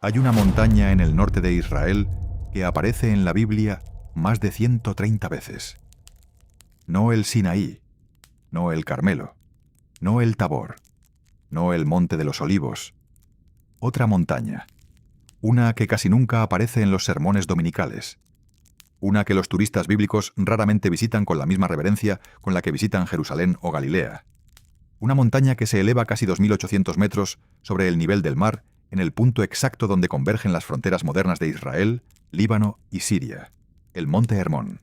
Hay una montaña en el norte de Israel que aparece en la Biblia más de 130 veces. No el Sinaí, no el Carmelo, no el Tabor, no el Monte de los Olivos. Otra montaña, una que casi nunca aparece en los sermones dominicales, una que los turistas bíblicos raramente visitan con la misma reverencia con la que visitan Jerusalén o Galilea. Una montaña que se eleva casi 2.800 metros sobre el nivel del mar en el punto exacto donde convergen las fronteras modernas de Israel, Líbano y Siria, el Monte Hermón.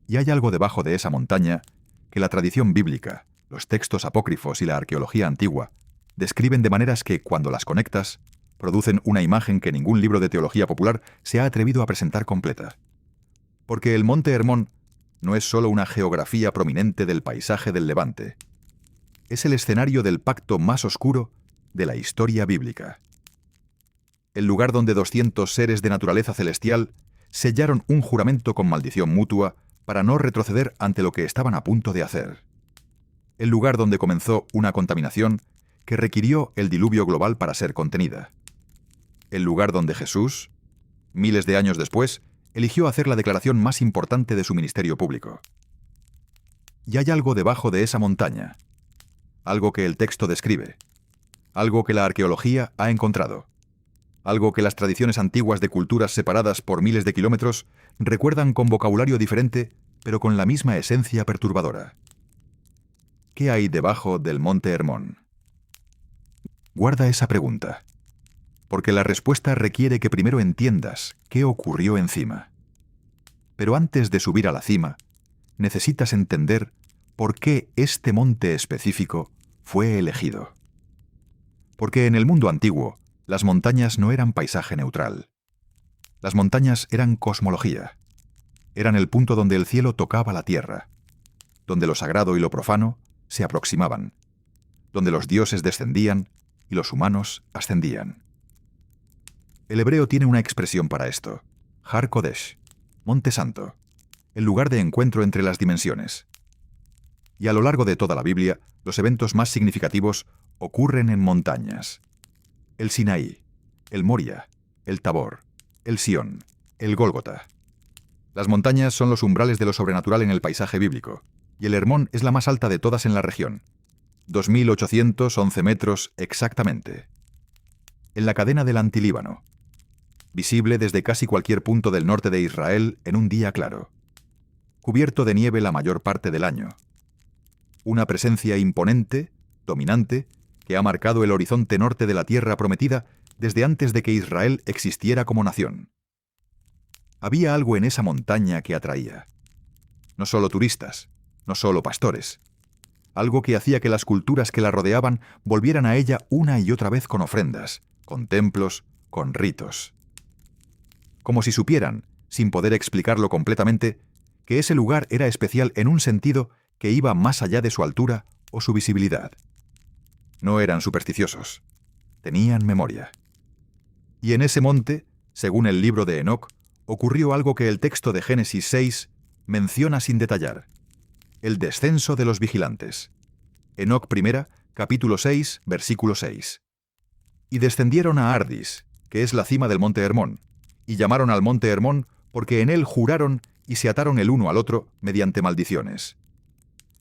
Y hay algo debajo de esa montaña que la tradición bíblica, los textos apócrifos y la arqueología antigua describen de maneras que, cuando las conectas, producen una imagen que ningún libro de teología popular se ha atrevido a presentar completa. Porque el Monte Hermón no es solo una geografía prominente del paisaje del Levante, es el escenario del pacto más oscuro de la historia bíblica. El lugar donde 200 seres de naturaleza celestial sellaron un juramento con maldición mutua para no retroceder ante lo que estaban a punto de hacer. El lugar donde comenzó una contaminación que requirió el diluvio global para ser contenida. El lugar donde Jesús, miles de años después, eligió hacer la declaración más importante de su ministerio público. Y hay algo debajo de esa montaña, algo que el texto describe, algo que la arqueología ha encontrado, algo que las tradiciones antiguas de culturas separadas por miles de kilómetros recuerdan con vocabulario diferente, pero con la misma esencia perturbadora. ¿Qué hay debajo del Monte Hermón? Guarda esa pregunta, porque la respuesta requiere que primero entiendas qué ocurrió encima. Pero antes de subir a la cima, necesitas entender por qué este monte específico fue elegido. Porque en el mundo antiguo, las montañas no eran paisaje neutral. Las montañas eran cosmología. Eran el punto donde el cielo tocaba la tierra, donde lo sagrado y lo profano se aproximaban, donde los dioses descendían y los humanos ascendían. El hebreo tiene una expresión para esto: Har Kodesh, Monte Santo, el lugar de encuentro entre las dimensiones. Y a lo largo de toda la Biblia, los eventos más significativos ocurren en montañas. El Sinaí, el Moria, el Tabor, el Sión, el Gólgota. Las montañas son los umbrales de lo sobrenatural en el paisaje bíblico, y el Hermón es la más alta de todas en la región, 2.811 metros exactamente. En la cadena del Antilíbano, visible desde casi cualquier punto del norte de Israel en un día claro, cubierto de nieve la mayor parte del año. Una presencia imponente, dominante, que ha marcado el horizonte norte de la tierra prometida desde antes de que Israel existiera como nación. Había algo en esa montaña que atraía. No solo turistas, no solo pastores. Algo que hacía que las culturas que la rodeaban volvieran a ella una y otra vez con ofrendas, con templos, con ritos. Como si supieran, sin poder explicarlo completamente, que ese lugar era especial en un sentido que iba más allá de su altura o su visibilidad. No eran supersticiosos, tenían memoria. Y en ese monte, según el libro de Enoc, ocurrió algo que el texto de Génesis 6 menciona sin detallar: el descenso de los vigilantes. Enoc I, capítulo 6, versículo 6. Y descendieron a Ardis, que es la cima del Monte Hermón, y llamaron al Monte Hermón porque en él juraron y se ataron el uno al otro mediante maldiciones.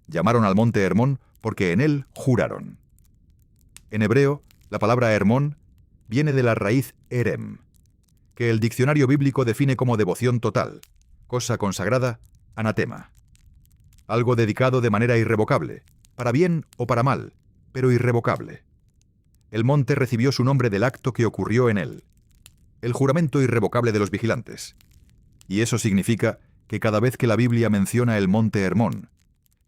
Llamaron al Monte Hermón porque en él juraron. En hebreo, la palabra Hermón viene de la raíz erem, que el diccionario bíblico define como devoción total, cosa consagrada, anatema. Algo dedicado de manera irrevocable, para bien o para mal, pero irrevocable. El monte recibió su nombre del acto que ocurrió en él, el juramento irrevocable de los vigilantes. Y eso significa que cada vez que la Biblia menciona el Monte Hermón,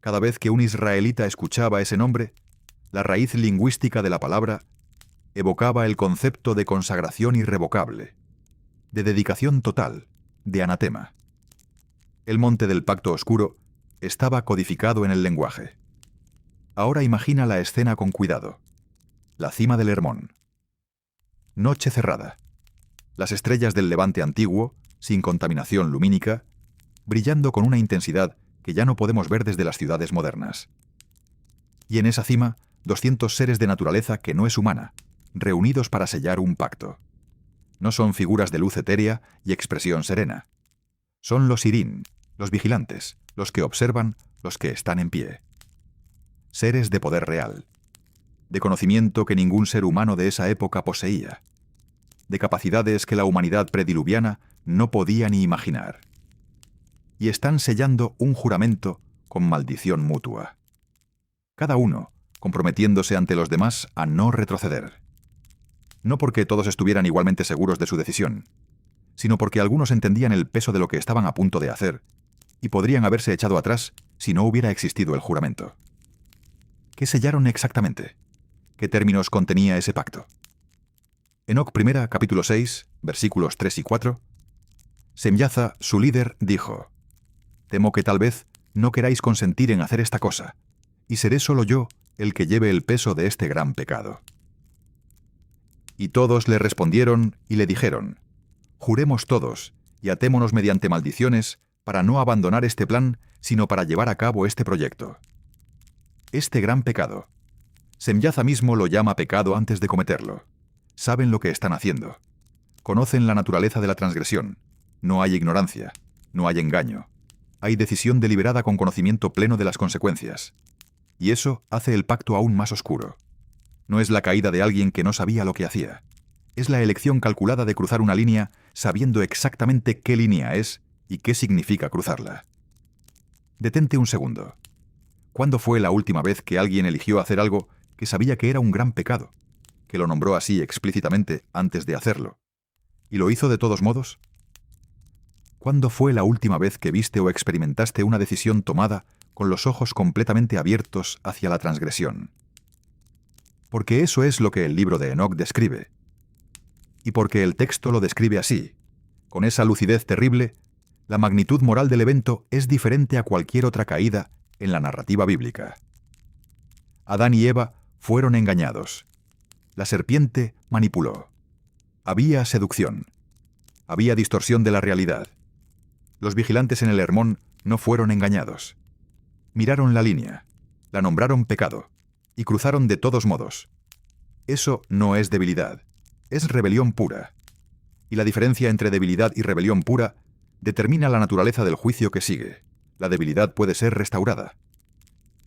cada vez que un israelita escuchaba ese nombre, la raíz lingüística de la palabra evocaba el concepto de consagración irrevocable, de dedicación total, de anatema. El monte del pacto oscuro estaba codificado en el lenguaje. Ahora imagina la escena con cuidado. La cima del Hermón. Noche cerrada. Las estrellas del Levante antiguo, sin contaminación lumínica, brillando con una intensidad que ya no podemos ver desde las ciudades modernas. Y en esa cima, 200 seres de naturaleza que no es humana, reunidos para sellar un pacto. No son figuras de luz etérea y expresión serena. Son los Sirín, los vigilantes, los que observan, los que están en pie. Seres de poder real, de conocimiento que ningún ser humano de esa época poseía, de capacidades que la humanidad prediluviana no podía ni imaginar. Y están sellando un juramento con maldición mutua. Cada uno comprometiéndose ante los demás a no retroceder. No porque todos estuvieran igualmente seguros de su decisión, sino porque algunos entendían el peso de lo que estaban a punto de hacer y podrían haberse echado atrás si no hubiera existido el juramento. ¿Qué sellaron exactamente? ¿Qué términos contenía ese pacto? Enoc I, capítulo 6, versículos 3 y 4, Semyaza, su líder, dijo: «Temo que tal vez no queráis consentir en hacer esta cosa, y seré solo yo el que lleve el peso de este gran pecado». Y todos le respondieron y le dijeron: «Juremos todos, y atémonos mediante maldiciones, para no abandonar este plan, sino para llevar a cabo este proyecto». Este gran pecado. Semyaza mismo lo llama pecado antes de cometerlo. Saben lo que están haciendo. Conocen la naturaleza de la transgresión. No hay ignorancia, no hay engaño. Hay decisión deliberada con conocimiento pleno de las consecuencias. Y eso hace el pacto aún más oscuro. No es la caída de alguien que no sabía lo que hacía. Es la elección calculada de cruzar una línea sabiendo exactamente qué línea es y qué significa cruzarla. Detente un segundo. ¿Cuándo fue la última vez que alguien eligió hacer algo que sabía que era un gran pecado, que lo nombró así explícitamente antes de hacerlo, y lo hizo de todos modos? ¿Cuándo fue la última vez que viste o experimentaste una decisión tomada con los ojos completamente abiertos hacia la transgresión? Porque eso es lo que el libro de Enoc describe. Y porque el texto lo describe así, con esa lucidez terrible, la magnitud moral del evento es diferente a cualquier otra caída en la narrativa bíblica. Adán y Eva fueron engañados. La serpiente manipuló. Había seducción. Había distorsión de la realidad. Los vigilantes en el Hermón no fueron engañados. Miraron la línea, la nombraron pecado, y cruzaron de todos modos. Eso no es debilidad, es rebelión pura. Y la diferencia entre debilidad y rebelión pura determina la naturaleza del juicio que sigue. La debilidad puede ser restaurada.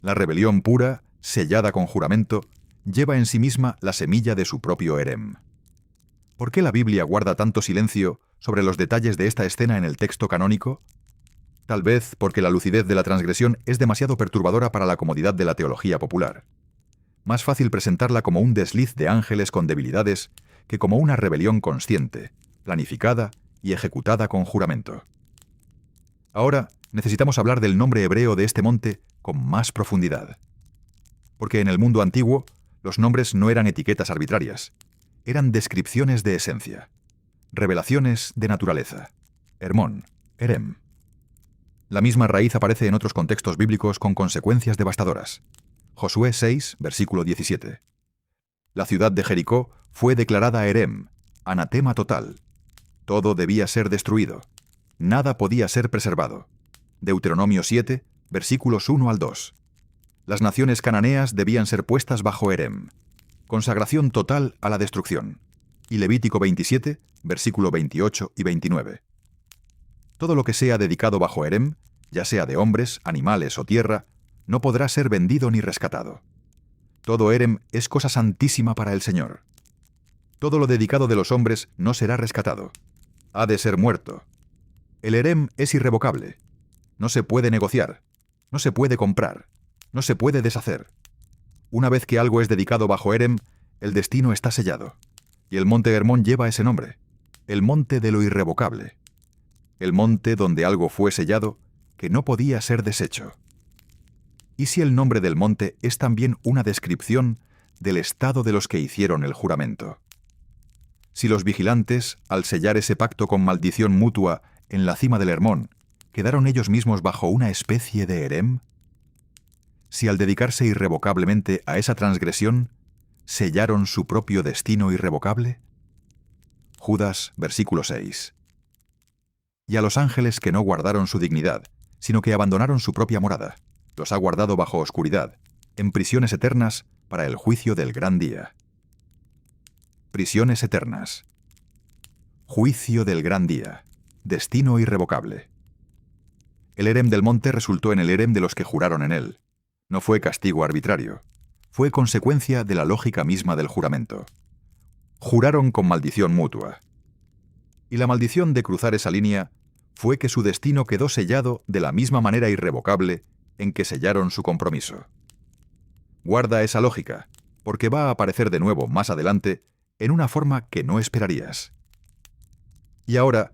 La rebelión pura, sellada con juramento, lleva en sí misma la semilla de su propio Erem. ¿Por qué la Biblia guarda tanto silencio sobre los detalles de esta escena en el texto canónico? Tal vez porque la lucidez de la transgresión es demasiado perturbadora para la comodidad de la teología popular. Más fácil presentarla como un desliz de ángeles con debilidades que como una rebelión consciente, planificada y ejecutada con juramento. Ahora necesitamos hablar del nombre hebreo de este monte con más profundidad. Porque en el mundo antiguo, los nombres no eran etiquetas arbitrarias, eran descripciones de esencia, revelaciones de naturaleza. Hermón, Erem. La misma raíz aparece en otros contextos bíblicos con consecuencias devastadoras. Josué 6, versículo 17. La ciudad de Jericó fue declarada Erem, anatema total. Todo debía ser destruido. Nada podía ser preservado. Deuteronomio 7, versículos 1 al 2. Las naciones cananeas debían ser puestas bajo Erem. Consagración total a la destrucción. Y Levítico 27, versículo 28 y 29. Todo lo que sea dedicado bajo Erem, ya sea de hombres, animales o tierra, no podrá ser vendido ni rescatado. Todo Erem es cosa santísima para el Señor. Todo lo dedicado de los hombres no será rescatado. Ha de ser muerto. El Erem es irrevocable. No se puede negociar. No se puede comprar. No se puede deshacer. Una vez que algo es dedicado bajo Erem, el destino está sellado. Y el monte Hermón lleva ese nombre. El monte de lo irrevocable. El monte donde algo fue sellado que no podía ser deshecho. ¿Y si el nombre del monte es también una descripción del estado de los que hicieron el juramento? Si los vigilantes, al sellar ese pacto con maldición mutua en la cima del Hermón, quedaron ellos mismos bajo una especie de Erem, si al dedicarse irrevocablemente a esa transgresión, sellaron su propio destino irrevocable. Judas, versículo 6. Y a los ángeles que no guardaron su dignidad, sino que abandonaron su propia morada, los ha guardado bajo oscuridad, en prisiones eternas para el juicio del gran día. Prisiones eternas. Juicio del gran día. Destino irrevocable. El érem del monte resultó en el érem de los que juraron en él. No fue castigo arbitrario. Fue consecuencia de la lógica misma del juramento. Juraron con maldición mutua. Y la maldición de cruzar esa línea fue que su destino quedó sellado de la misma manera irrevocable en que sellaron su compromiso. Guarda esa lógica, porque va a aparecer de nuevo más adelante en una forma que no esperarías. Y ahora,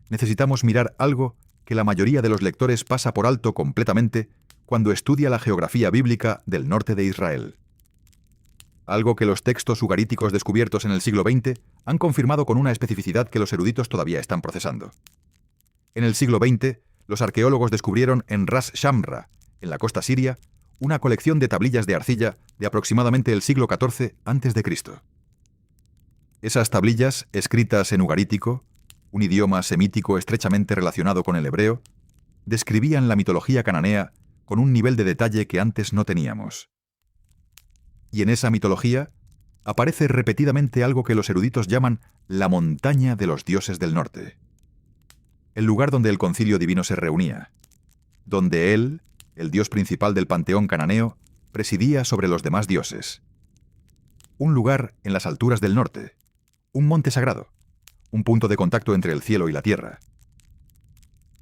necesitamos mirar algo que la mayoría de los lectores pasa por alto completamente cuando estudia la geografía bíblica del norte de Israel. Algo que los textos ugaríticos descubiertos en el siglo XX han confirmado con una especificidad que los eruditos todavía están procesando. En el siglo XX, los arqueólogos descubrieron en Ras Shamra, en la costa siria, una colección de tablillas de arcilla de aproximadamente el siglo XIV a.C. Esas tablillas, escritas en ugarítico, un idioma semítico estrechamente relacionado con el hebreo, describían la mitología cananea con un nivel de detalle que antes no teníamos. Y en esa mitología aparece repetidamente algo que los eruditos llaman la montaña de los dioses del norte. El lugar donde el concilio divino se reunía, donde él, el dios principal del panteón cananeo, presidía sobre los demás dioses. Un lugar en las alturas del norte, un monte sagrado, un punto de contacto entre el cielo y la tierra.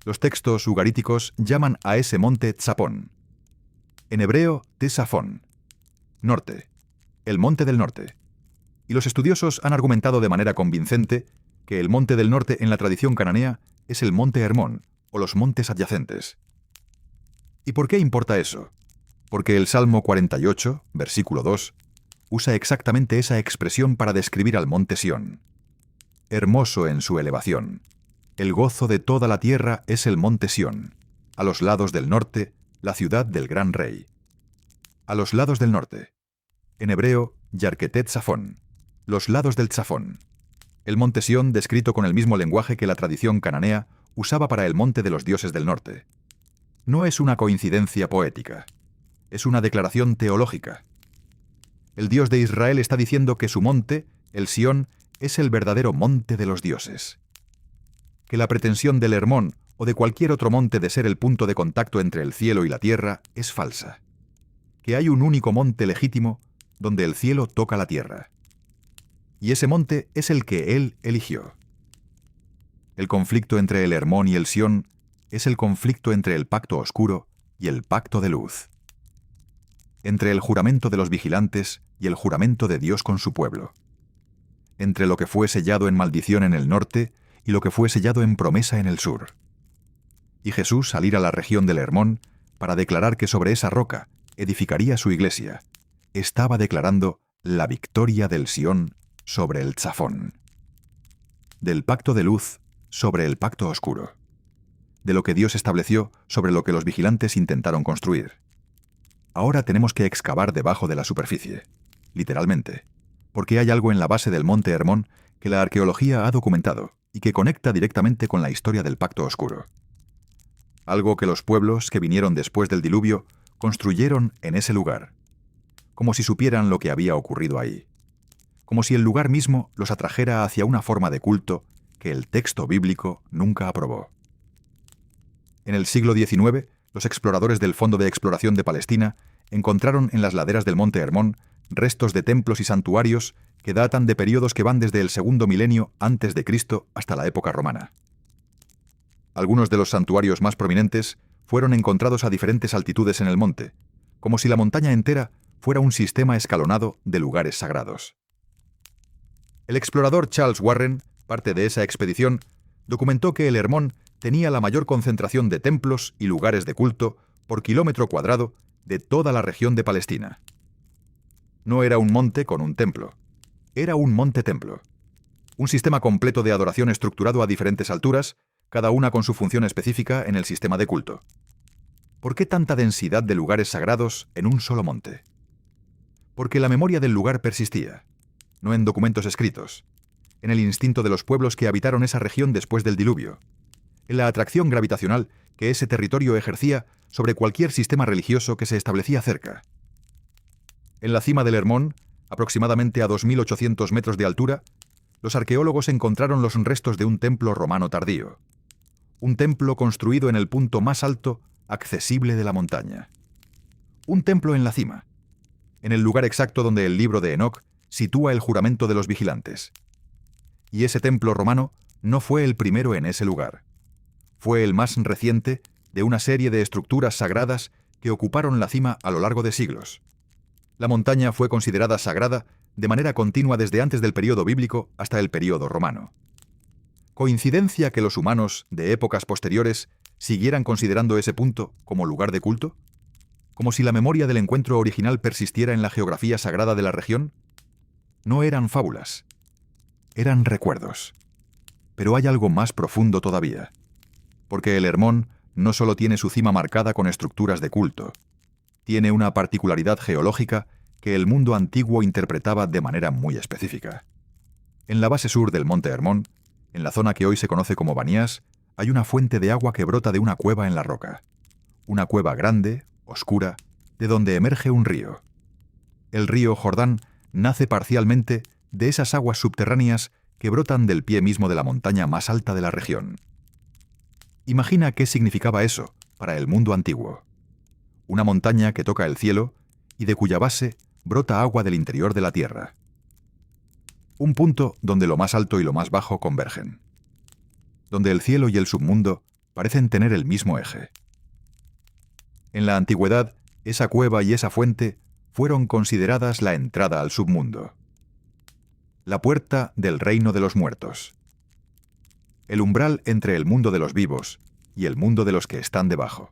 Los textos ugaríticos llaman a ese monte Tzapón. En hebreo, Tesafón. Norte. El monte del norte. Y los estudiosos han argumentado de manera convincente que el monte del norte en la tradición cananea es el monte Hermón, o los montes adyacentes. ¿Y por qué importa eso? Porque el Salmo 48, versículo 2, usa exactamente esa expresión para describir al monte Sión. Hermoso en su elevación. El gozo de toda la tierra es el monte Sión. A los lados del norte, la ciudad del gran rey. A los lados del norte. En hebreo, Yarketet Tzafón. Los lados del Tzafón. El monte Sión descrito con el mismo lenguaje que la tradición cananea usaba para el monte de los dioses del norte. No es una coincidencia poética. Es una declaración teológica. El Dios de Israel está diciendo que su monte, el Sión, es el verdadero monte de los dioses. Que la pretensión del Hermón o de cualquier otro monte de ser el punto de contacto entre el cielo y la tierra es falsa. Que hay un único monte legítimo donde el cielo toca la tierra. Y ese monte es el que él eligió. El conflicto entre el Hermón y el Sión es el conflicto entre el pacto oscuro y el pacto de luz. Entre el juramento de los vigilantes y el juramento de Dios con su pueblo. Entre lo que fue sellado en maldición en el norte y lo que fue sellado en promesa en el sur. Y Jesús al ir a la región del Hermón para declarar que sobre esa roca edificaría su iglesia, estaba declarando la victoria del Sión sobre el Tzafón. Del pacto de luz sobre el pacto oscuro. De lo que Dios estableció sobre lo que los vigilantes intentaron construir. Ahora tenemos que excavar debajo de la superficie, literalmente, porque hay algo en la base del monte Hermón que la arqueología ha documentado y que conecta directamente con la historia del pacto oscuro. Algo que los pueblos que vinieron después del diluvio construyeron en ese lugar, como si supieran lo que había ocurrido ahí, como si el lugar mismo los atrajera hacia una forma de culto que el texto bíblico nunca aprobó. En el siglo XIX, los exploradores del Fondo de Exploración de Palestina encontraron en las laderas del monte Hermón restos de templos y santuarios que datan de periodos que van desde el segundo milenio antes de Cristo hasta la época romana. Algunos de los santuarios más prominentes fueron encontrados a diferentes altitudes en el monte, como si la montaña entera fuera un sistema escalonado de lugares sagrados. El explorador Charles Warren, parte de esa expedición, documentó que el Hermón tenía la mayor concentración de templos y lugares de culto por kilómetro cuadrado de toda la región de Palestina. No era un monte con un templo, era un monte-templo. Un sistema completo de adoración estructurado a diferentes alturas, cada una con su función específica en el sistema de culto. ¿Por qué tanta densidad de lugares sagrados en un solo monte? Porque la memoria del lugar persistía, no en documentos escritos, en el instinto de los pueblos que habitaron esa región después del diluvio, en la atracción gravitacional que ese territorio ejercía sobre cualquier sistema religioso que se establecía cerca. En la cima del Hermón, aproximadamente a 2.800 metros de altura, los arqueólogos encontraron los restos de un templo romano tardío. Un templo construido en el punto más alto accesible de la montaña. Un templo en la cima, en el lugar exacto donde el libro de Enoc sitúa el juramento de los vigilantes. Y ese templo romano no fue el primero en ese lugar. Fue el más reciente de una serie de estructuras sagradas que ocuparon la cima a lo largo de siglos. La montaña fue considerada sagrada de manera continua desde antes del período bíblico hasta el período romano. ¿Coincidencia que los humanos de épocas posteriores siguieran considerando ese punto como lugar de culto? ¿Como si la memoria del encuentro original persistiera en la geografía sagrada de la región? No eran fábulas, eran recuerdos. Pero hay algo más profundo todavía, porque el Hermón no solo tiene su cima marcada con estructuras de culto, tiene una particularidad geológica que el mundo antiguo interpretaba de manera muy específica. En la base sur del monte Hermón, en la zona que hoy se conoce como Banías, hay una fuente de agua que brota de una cueva en la roca. Una cueva grande, oscura, de donde emerge un río. El río Jordán nace parcialmente de esas aguas subterráneas que brotan del pie mismo de la montaña más alta de la región. Imagina qué significaba eso para el mundo antiguo. Una montaña que toca el cielo y de cuya base brota agua del interior de la tierra. Un punto donde lo más alto y lo más bajo convergen. Donde el cielo y el submundo parecen tener el mismo eje. En la antigüedad, esa cueva y esa fuente fueron consideradas la entrada al submundo. La puerta del reino de los muertos. El umbral entre el mundo de los vivos y el mundo de los que están debajo.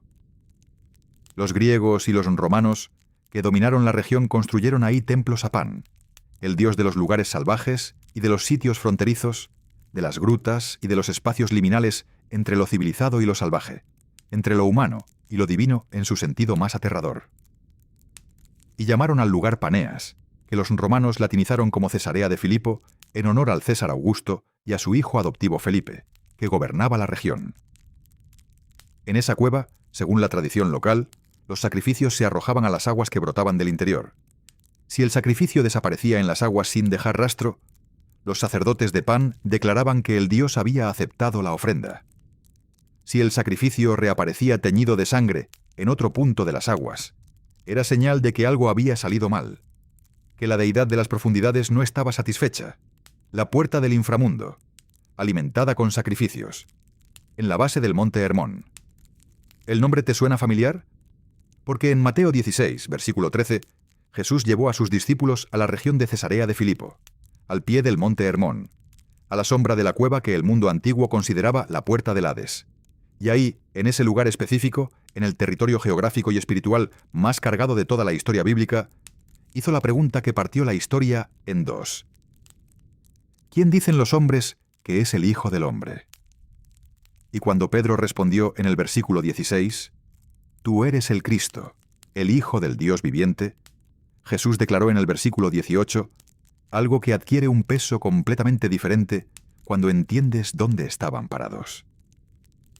Los griegos y los romanos, que dominaron la región, construyeron ahí templos a Pan, el dios de los lugares salvajes y de los sitios fronterizos, de las grutas y de los espacios liminales entre lo civilizado y lo salvaje, entre lo humano y lo divino en su sentido más aterrador. Y llamaron al lugar Paneas, que los romanos latinizaron como Cesarea de Filipo, en honor al César Augusto y a su hijo adoptivo Felipe, que gobernaba la región. En esa cueva, según la tradición local, los sacrificios se arrojaban a las aguas que brotaban del interior. Si el sacrificio desaparecía en las aguas sin dejar rastro, los sacerdotes de Pan declaraban que el dios había aceptado la ofrenda. Si el sacrificio reaparecía teñido de sangre en otro punto de las aguas, era señal de que algo había salido mal, que la deidad de las profundidades no estaba satisfecha. La puerta del inframundo, alimentada con sacrificios, en la base del monte Hermón. ¿El nombre te suena familiar? Porque en Mateo 16, versículo 13, Jesús llevó a sus discípulos a la región de Cesarea de Filipo, al pie del monte Hermón, a la sombra de la cueva que el mundo antiguo consideraba la puerta del Hades. Y ahí, en ese lugar específico, en el territorio geográfico y espiritual más cargado de toda la historia bíblica, hizo la pregunta que partió la historia en dos. ¿Quién dicen los hombres que es el Hijo del Hombre? Y cuando Pedro respondió en el versículo 16, «Tú eres el Cristo, el Hijo del Dios viviente», Jesús declaró en el versículo 18 algo que adquiere un peso completamente diferente cuando entiendes dónde estaban parados.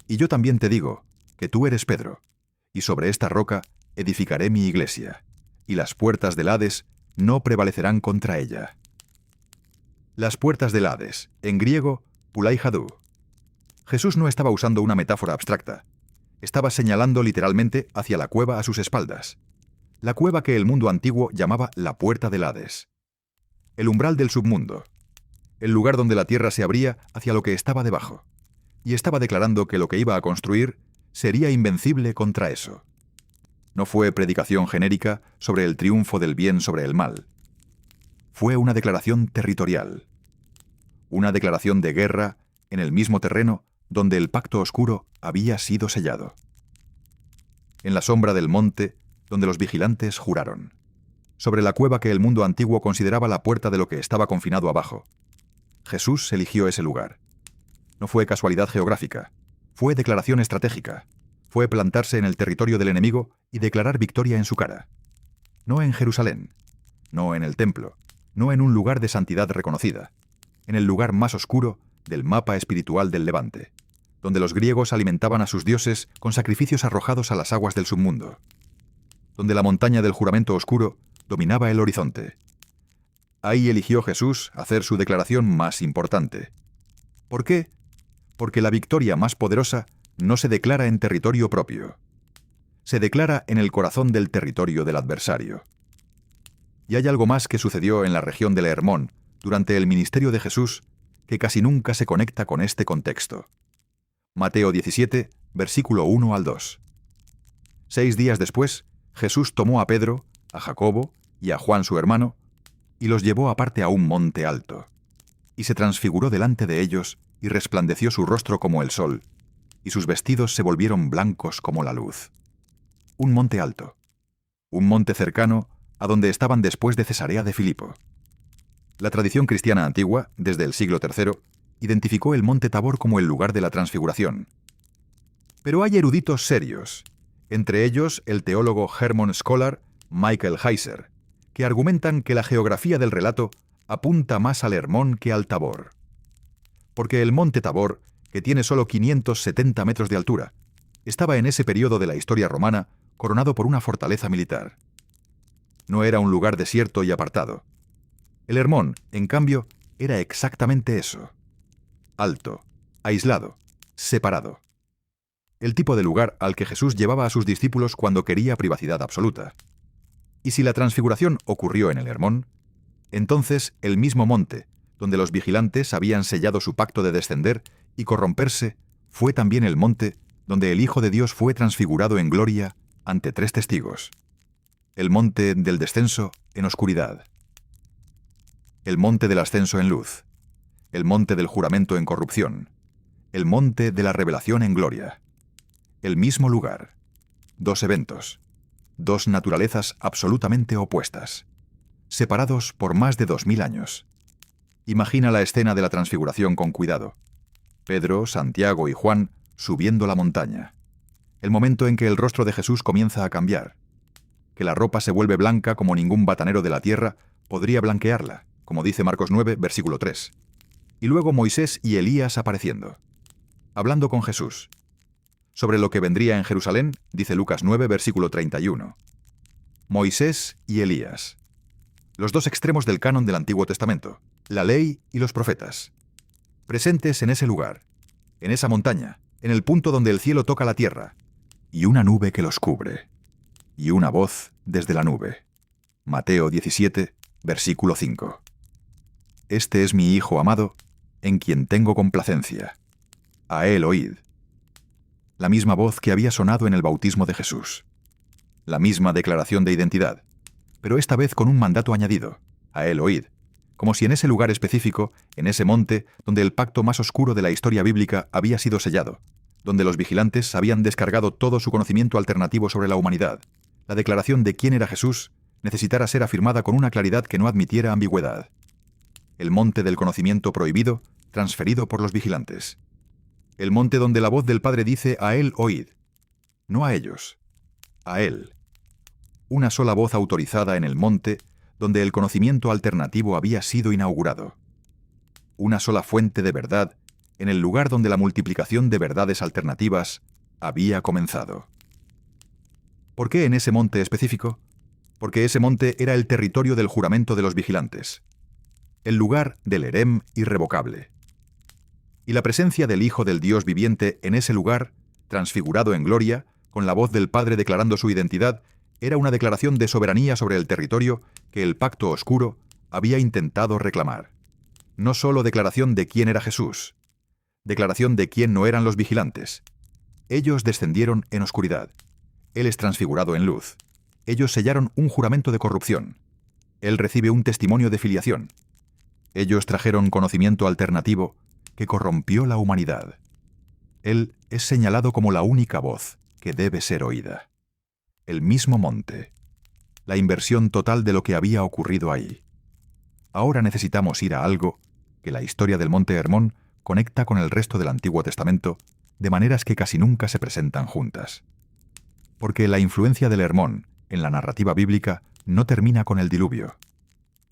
«Y yo también te digo que tú eres Pedro, y sobre esta roca edificaré mi iglesia, y las puertas del Hades no prevalecerán contra ella». Las puertas del Hades, en griego, Pulai Hadú. Jesús no estaba usando una metáfora abstracta. Estaba señalando literalmente hacia la cueva a sus espaldas. La cueva que el mundo antiguo llamaba la puerta del Hades. El umbral del submundo. El lugar donde la tierra se abría hacia lo que estaba debajo. Y estaba declarando que lo que iba a construir sería invencible contra eso. No fue predicación genérica sobre el triunfo del bien sobre el mal. Fue una declaración territorial. Una declaración de guerra en el mismo terreno donde el pacto oscuro había sido sellado. En la sombra del monte donde los vigilantes juraron. Sobre la cueva que el mundo antiguo consideraba la puerta de lo que estaba confinado abajo. Jesús eligió ese lugar. No fue casualidad geográfica. Fue declaración estratégica. Fue plantarse en el territorio del enemigo y declarar victoria en su cara. No en Jerusalén. No en el templo. No en un lugar de santidad reconocida. En el lugar más oscuro del mapa espiritual del Levante, donde los griegos alimentaban a sus dioses con sacrificios arrojados a las aguas del submundo, donde la montaña del juramento oscuro dominaba el horizonte. Ahí eligió Jesús hacer su declaración más importante. ¿Por qué? Porque la victoria más poderosa no se declara en territorio propio. Se declara en el corazón del territorio del adversario. Y hay algo más que sucedió en la región del Hermón durante el ministerio de Jesús que casi nunca se conecta con este contexto. Mateo 17, versículo 1 al 2. 6 días después, Jesús tomó a Pedro, a Jacobo y a Juan su hermano, y los llevó aparte a un monte alto. Y se transfiguró delante de ellos, y resplandeció su rostro como el sol, y sus vestidos se volvieron blancos como la luz. Un monte alto. Un monte cercano a donde estaban después de Cesarea de Filipo. La tradición cristiana antigua, desde el siglo III, identificó el monte Tabor como el lugar de la transfiguración. Pero hay eruditos serios, entre ellos el teólogo Hermon Scholar Michael Heiser, que argumentan que la geografía del relato apunta más al Hermón que al Tabor. Porque el monte Tabor, que tiene solo 570 metros de altura, estaba en ese periodo de la historia romana coronado por una fortaleza militar. No era un lugar desierto y apartado. El Hermón, en cambio, era exactamente eso. Alto, aislado, separado. El tipo de lugar al que Jesús llevaba a sus discípulos cuando quería privacidad absoluta. Y si la transfiguración ocurrió en el Hermón, entonces el mismo monte, donde los vigilantes habían sellado su pacto de descender y corromperse, fue también el monte donde el Hijo de Dios fue transfigurado en gloria ante 3 testigos. El monte del descenso en oscuridad. El monte del ascenso en luz. El monte del juramento en corrupción. El monte de la revelación en gloria. El mismo lugar. 2 eventos. 2 naturalezas absolutamente opuestas. Separados por más de 2000 años. Imagina la escena de la transfiguración con cuidado. Pedro, Santiago y Juan subiendo la montaña. El momento en que el rostro de Jesús comienza a cambiar. Que la ropa se vuelve blanca como ningún batanero de la tierra podría blanquearla, como dice Marcos 9, versículo 3. Y luego Moisés y Elías apareciendo. Hablando con Jesús. Sobre lo que vendría en Jerusalén, dice Lucas 9, versículo 31. Moisés y Elías. Los 2 extremos del canon del Antiguo Testamento, la ley y los profetas. Presentes en ese lugar, en esa montaña, en el punto donde el cielo toca la tierra, y una nube que los cubre, y una voz desde la nube. Mateo 17, versículo 5. Este es mi Hijo amado, en quien tengo complacencia. A él oíd. La misma voz que había sonado en el bautismo de Jesús. La misma declaración de identidad, pero esta vez con un mandato añadido. A él oíd. Como si en ese lugar específico, en ese monte, donde el pacto más oscuro de la historia bíblica había sido sellado, donde los vigilantes habían descargado todo su conocimiento alternativo sobre la humanidad, la declaración de quién era Jesús necesitara ser afirmada con una claridad que no admitiera ambigüedad. El monte del conocimiento prohibido, transferido por los vigilantes. El monte donde la voz del Padre dice a él oíd. No a ellos, a él. Una sola voz autorizada en el monte donde el conocimiento alternativo había sido inaugurado. Una sola fuente de verdad en el lugar donde la multiplicación de verdades alternativas había comenzado. ¿Por qué en ese monte específico? Porque ese monte era el territorio del juramento de los vigilantes, el lugar del herem irrevocable. Y la presencia del Hijo del Dios viviente en ese lugar, transfigurado en gloria, con la voz del Padre declarando su identidad, era una declaración de soberanía sobre el territorio que el pacto oscuro había intentado reclamar. No solo declaración de quién era Jesús, declaración de quién no eran los vigilantes. Ellos descendieron en oscuridad. Él es transfigurado en luz. Ellos sellaron un juramento de corrupción. Él recibe un testimonio de filiación. Ellos trajeron conocimiento alternativo que corrompió la humanidad. Él es señalado como la única voz que debe ser oída. El mismo monte. La inversión total de lo que había ocurrido ahí. Ahora necesitamos ir a algo que la historia del monte Hermón conecta con el resto del Antiguo Testamento de maneras que casi nunca se presentan juntas. Porque la influencia del Hermón en la narrativa bíblica no termina con el diluvio.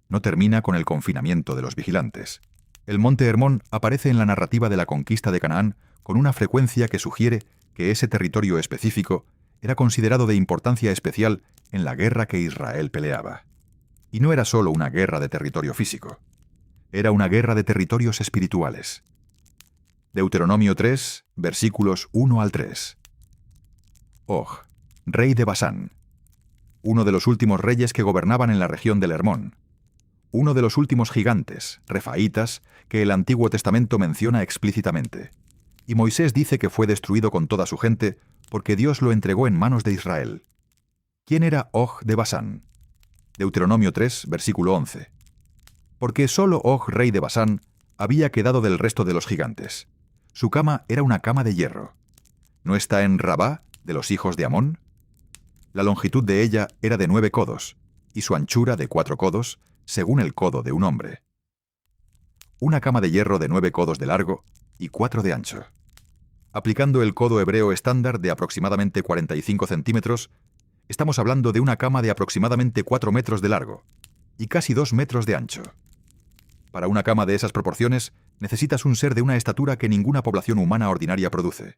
No termina con el confinamiento de los vigilantes. El monte Hermón aparece en la narrativa de la conquista de Canaán con una frecuencia que sugiere que ese territorio específico era considerado de importancia especial en la guerra que Israel peleaba. Y no era solo una guerra de territorio físico, era una guerra de territorios espirituales. Deuteronomio 3, versículos 1 al 3. Og, rey de Basán, uno de los últimos reyes que gobernaban en la región del Hermón, uno de los últimos gigantes, refaítas, que el Antiguo Testamento menciona explícitamente. Y Moisés dice que fue destruido con toda su gente porque Dios lo entregó en manos de Israel. ¿Quién era Og de Basán? Deuteronomio 3, versículo 11. Porque solo Og, rey de Basán, había quedado del resto de los gigantes. Su cama era una cama de hierro. ¿No está en Rabá, de los hijos de Amón? La longitud de ella era de 9 codos, y su anchura de 4 codos, según el codo de un hombre. Una cama de hierro de 9 codos de largo y 4 de ancho. Aplicando el codo hebreo estándar de aproximadamente 45 centímetros, estamos hablando de una cama de aproximadamente 4 metros de largo y casi 2 metros de ancho. Para una cama de esas proporciones, necesitas un ser de una estatura que ninguna población humana ordinaria produce.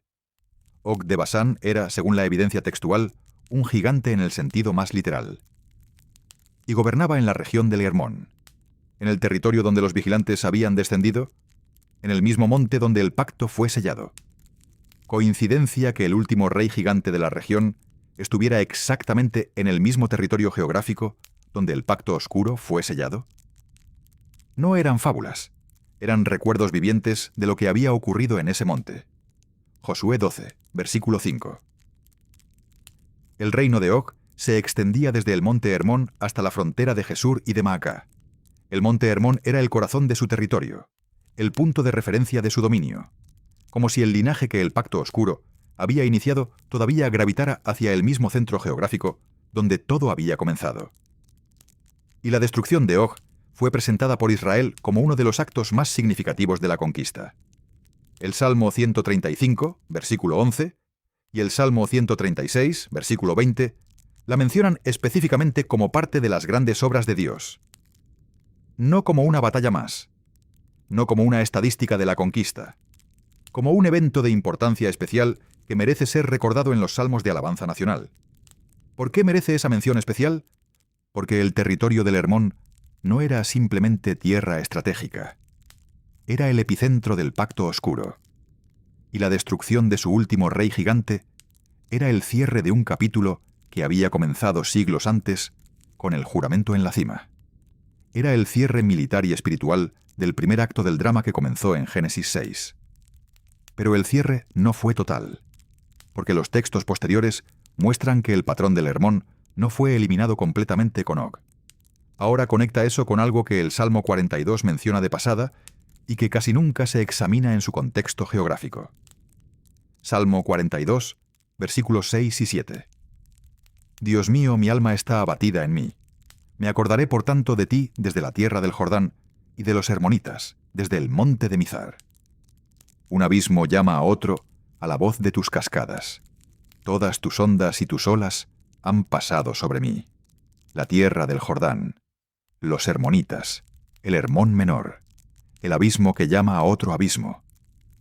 Og de Basán era, según la evidencia textual, un gigante en el sentido más literal. Y gobernaba en la región del Hermón, en el territorio donde los vigilantes habían descendido, en el mismo monte donde el pacto fue sellado. ¿Coincidencia que el último rey gigante de la región estuviera exactamente en el mismo territorio geográfico donde el pacto oscuro fue sellado? No eran fábulas, eran recuerdos vivientes de lo que había ocurrido en ese monte. Josué 12, versículo 5. El reino de Og se extendía desde el monte Hermón hasta la frontera de Jesúr y de Maacá. El monte Hermón era el corazón de su territorio, el punto de referencia de su dominio, como si el linaje que el pacto oscuro había iniciado todavía gravitara hacia el mismo centro geográfico donde todo había comenzado. Y la destrucción de Og fue presentada por Israel como uno de los actos más significativos de la conquista. El Salmo 135, versículo 11, y el Salmo 136, versículo 20, la mencionan específicamente como parte de las grandes obras de Dios. No como una batalla más, no como una estadística de la conquista, como un evento de importancia especial que merece ser recordado en los salmos de alabanza nacional. ¿Por qué merece esa mención especial? Porque el territorio del Hermón no era simplemente tierra estratégica, era el epicentro del pacto oscuro, y la destrucción de su último rey gigante era el cierre de un capítulo que había comenzado siglos antes con el juramento en la cima. Era el cierre militar y espiritual del primer acto del drama que comenzó en Génesis 6. Pero el cierre no fue total, porque los textos posteriores muestran que el patrón del Hermón no fue eliminado completamente con Og. Ahora conecta eso con algo que el Salmo 42 menciona de pasada y que casi nunca se examina en su contexto geográfico. Salmo 42, versículos 6 y 7. Dios mío, mi alma está abatida en mí. Me acordaré por tanto de ti desde la tierra del Jordán y de los hermonitas, desde el monte de Mizar. Un abismo llama a otro a la voz de tus cascadas. Todas tus ondas y tus olas han pasado sobre mí. La tierra del Jordán, los hermonitas, el Hermón menor, el abismo que llama a otro abismo.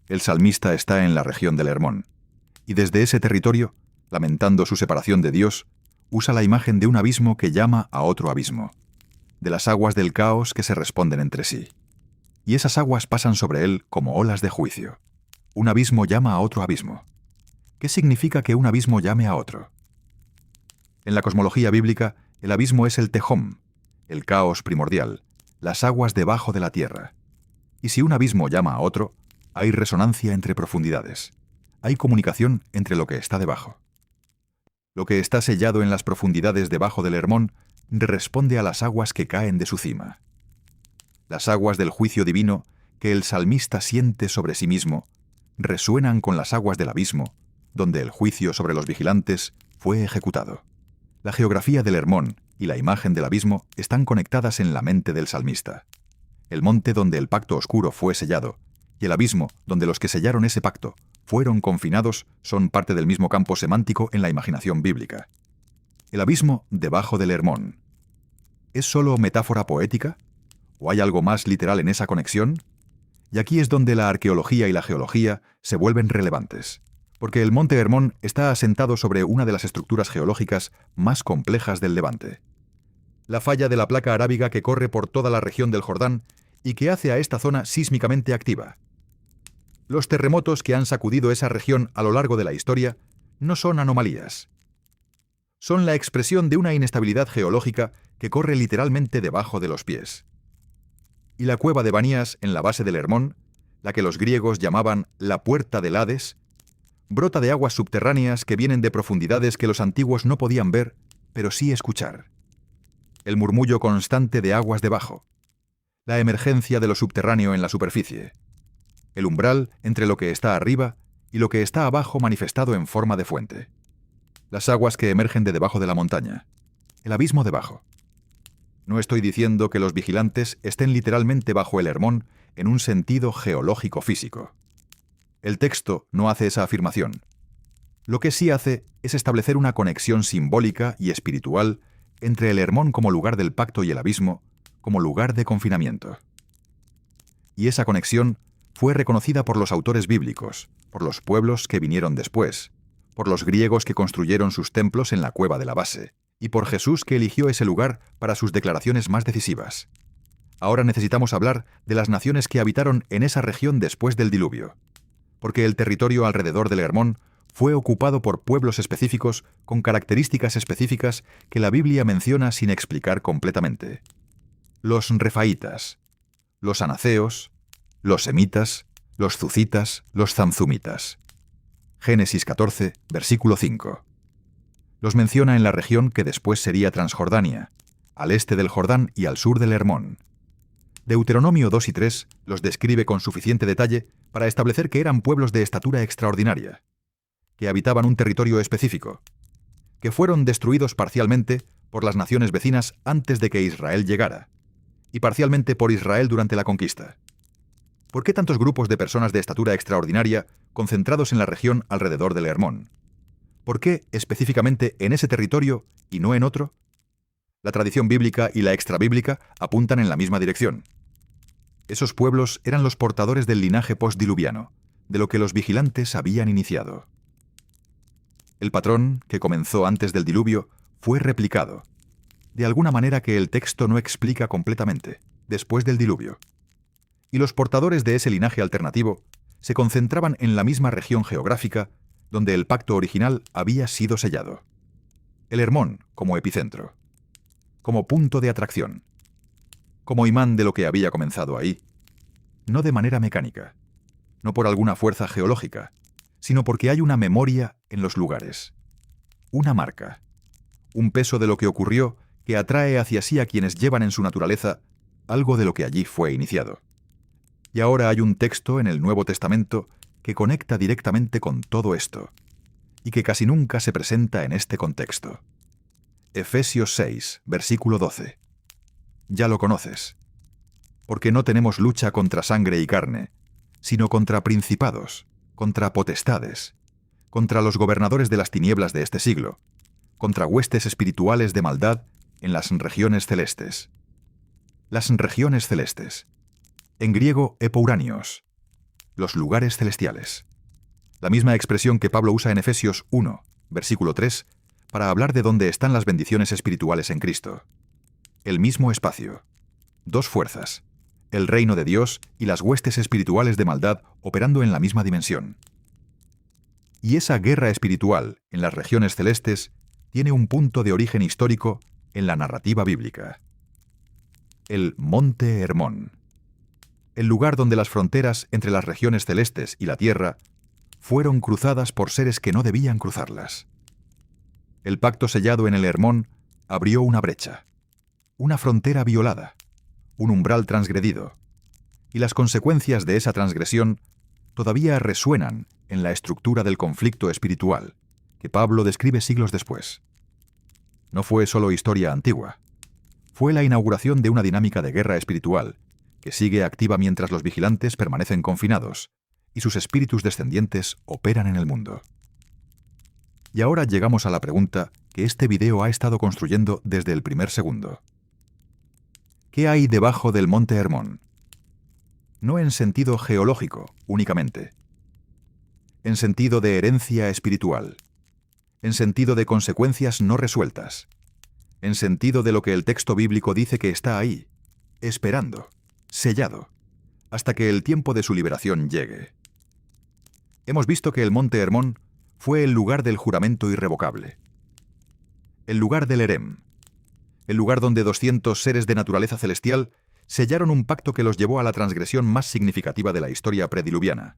El salmista está en la región del Hermón, y desde ese territorio, lamentando su separación de Dios, usa la imagen de un abismo que llama a otro abismo, de las aguas del caos que se responden entre sí. Y esas aguas pasan sobre él como olas de juicio. Un abismo llama a otro abismo. ¿Qué significa que un abismo llame a otro? En la cosmología bíblica, el abismo es el Tehom, el caos primordial, las aguas debajo de la tierra. Y si un abismo llama a otro, hay resonancia entre profundidades. Hay comunicación entre lo que está debajo. Lo que está sellado en las profundidades debajo del Hermón responde a las aguas que caen de su cima. Las aguas del juicio divino que el salmista siente sobre sí mismo resuenan con las aguas del abismo, donde el juicio sobre los vigilantes fue ejecutado. La geografía del Hermón y la imagen del abismo están conectadas en la mente del salmista. El monte donde el pacto oscuro fue sellado y el abismo donde los que sellaron ese pacto fueron confinados son parte del mismo campo semántico en la imaginación bíblica. El abismo debajo del Hermón. ¿Es solo metáfora poética? ¿O hay algo más literal en esa conexión? Y aquí es donde la arqueología y la geología se vuelven relevantes, porque el monte Hermón está asentado sobre una de las estructuras geológicas más complejas del Levante. la falla de la placa arábiga que corre por toda la región del Jordán y que hace a esta zona sísmicamente activa. Los terremotos que han sacudido esa región a lo largo de la historia no son anomalías. Son la expresión de una inestabilidad geológica que corre literalmente debajo de los pies. Y la cueva de Banías, en la base del Hermón, la que los griegos llamaban la puerta del Hades, brota de aguas subterráneas que vienen de profundidades que los antiguos no podían ver, pero sí escuchar. El murmullo constante de aguas debajo, la emergencia de lo subterráneo en la superficie, el umbral entre lo que está arriba y lo que está abajo manifestado en forma de fuente, las aguas que emergen de debajo de la montaña, el abismo debajo. No estoy diciendo que los vigilantes estén literalmente bajo el Hermón en un sentido geológico físico. El texto no hace esa afirmación. Lo que sí hace es establecer una conexión simbólica y espiritual entre el Hermón como lugar del pacto y el abismo como lugar de confinamiento. Y esa conexión fue reconocida por los autores bíblicos, por los pueblos que vinieron después, por los griegos que construyeron sus templos en la cueva de la base, y por Jesús que eligió ese lugar para sus declaraciones más decisivas. Ahora necesitamos hablar de las naciones que habitaron en esa región después del diluvio, porque el territorio alrededor del Hermón fue ocupado por pueblos específicos con características específicas que la Biblia menciona sin explicar completamente. Los refaítas, los anaceos, los semitas, los zucitas, los zamzumitas. Génesis 14, versículo 5. Los menciona en la región que después sería Transjordania, al este del Jordán y al sur del Hermón. Deuteronomio 2 y 3 los describe con suficiente detalle para establecer que eran pueblos de estatura extraordinaria, que habitaban un territorio específico, que fueron destruidos parcialmente por las naciones vecinas antes de que Israel llegara, y parcialmente por Israel durante la conquista. ¿Por qué tantos grupos de personas de estatura extraordinaria concentrados en la región alrededor del Hermón? ¿Por qué específicamente en ese territorio y no en otro? La tradición bíblica y la extrabíblica apuntan en la misma dirección. Esos pueblos eran los portadores del linaje postdiluviano, de lo que los vigilantes habían iniciado. El patrón, que comenzó antes del diluvio, fue replicado, de alguna manera que el texto no explica completamente, después del diluvio. Y los portadores de ese linaje alternativo se concentraban en la misma región geográfica donde el pacto original había sido sellado. El Hermón como epicentro, como punto de atracción, como imán de lo que había comenzado ahí, no de manera mecánica, no por alguna fuerza geológica, sino porque hay una memoria en los lugares, una marca, un peso de lo que ocurrió que atrae hacia sí a quienes llevan en su naturaleza algo de lo que allí fue iniciado. Y ahora hay un texto en el Nuevo Testamento que conecta directamente con todo esto, y que casi nunca se presenta en este contexto. Efesios 6, versículo 12. Ya lo conoces. Porque no tenemos lucha contra sangre y carne, sino contra principados, contra potestades, contra los gobernadores de las tinieblas de este siglo, contra huestes espirituales de maldad en las regiones celestes. Las regiones celestes. En griego, epouranios, los lugares celestiales. La misma expresión que Pablo usa en Efesios 1, versículo 3, para hablar de dónde están las bendiciones espirituales en Cristo. El mismo espacio. Dos fuerzas. El reino de Dios y las huestes espirituales de maldad operando en la misma dimensión. Y esa guerra espiritual en las regiones celestes tiene un punto de origen histórico en la narrativa bíblica. El Monte Hermón. El lugar donde las fronteras entre las regiones celestes y la tierra fueron cruzadas por seres que no debían cruzarlas. El pacto sellado en el Hermón abrió una brecha, una frontera violada, un umbral transgredido, y las consecuencias de esa transgresión todavía resuenan en la estructura del conflicto espiritual que Pablo describe siglos después. No fue solo historia antigua, fue la inauguración de una dinámica de guerra espiritual que sigue activa mientras los vigilantes permanecen confinados y sus espíritus descendientes operan en el mundo. Y ahora llegamos a la pregunta que este video ha estado construyendo desde el primer segundo. ¿Qué hay debajo del Monte Hermón? No en sentido geológico únicamente, en sentido de herencia espiritual, en sentido de consecuencias no resueltas, en sentido de lo que el texto bíblico dice que está ahí, esperando, sellado, hasta que el tiempo de su liberación llegue. Hemos visto que el monte Hermón fue el lugar del juramento irrevocable, el lugar del Herem, el lugar donde 200 seres de naturaleza celestial sellaron un pacto que los llevó a la transgresión más significativa de la historia prediluviana.